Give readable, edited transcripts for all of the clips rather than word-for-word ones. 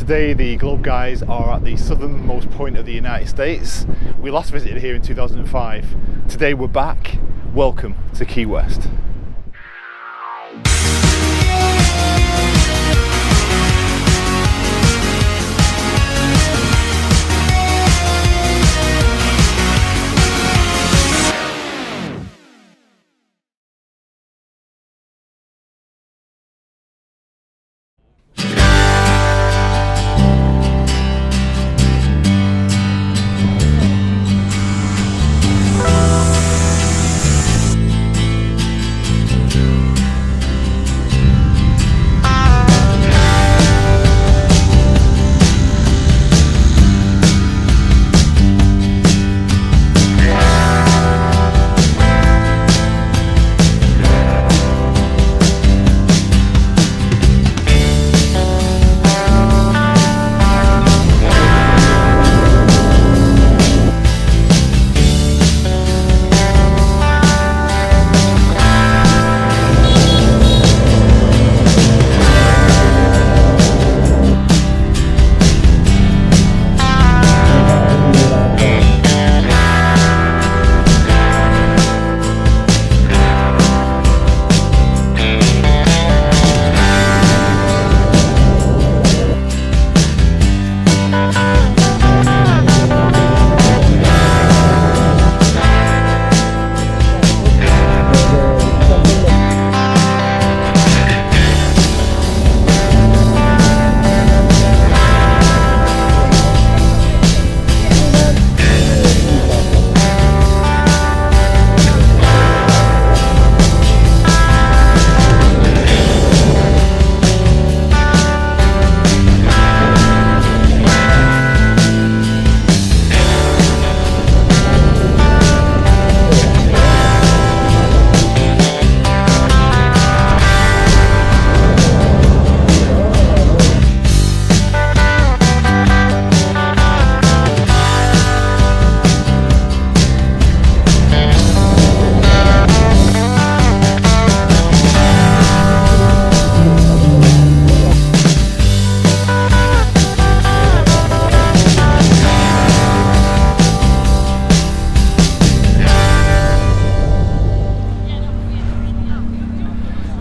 Today the Globe guys are at the southernmost point of the United States. We last visited here in 2005. Today we're back. Welcome to Key West.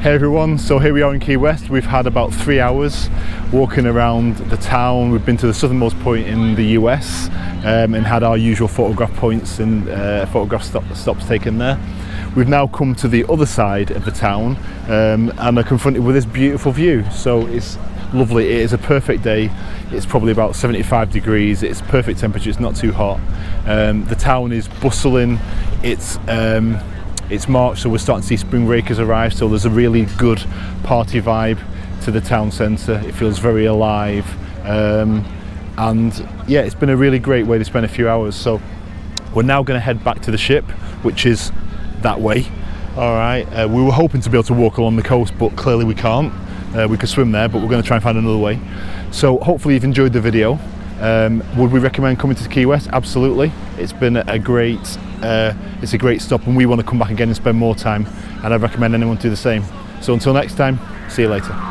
Hey everyone, so here we are in Key West. We've had about 3 hours walking around the town. We've been to the southernmost point in the US and had our usual photograph points and photograph stops taken there. We've now come to the other side of the town and are confronted with this beautiful view. So it's lovely, it is a perfect day. It's probably about 75 degrees, it's perfect temperature, it's not too hot. The town is bustling, it's March, so we're starting to see spring breakers arrive, so there's a really good party vibe to the town centre. It feels very alive, and yeah, it's been a really great way to spend a few hours. So we're now going to head back to the ship, which is that way. All right, we were hoping to be able to walk along the coast, but clearly we can't. We could swim there, but we're going to try and find another way. So hopefully you've enjoyed the video. Would we recommend coming to Key West? Absolutely. It's been a great stop, and we want to come back again and spend more time, and I recommend anyone do the same. So until next time, see you later.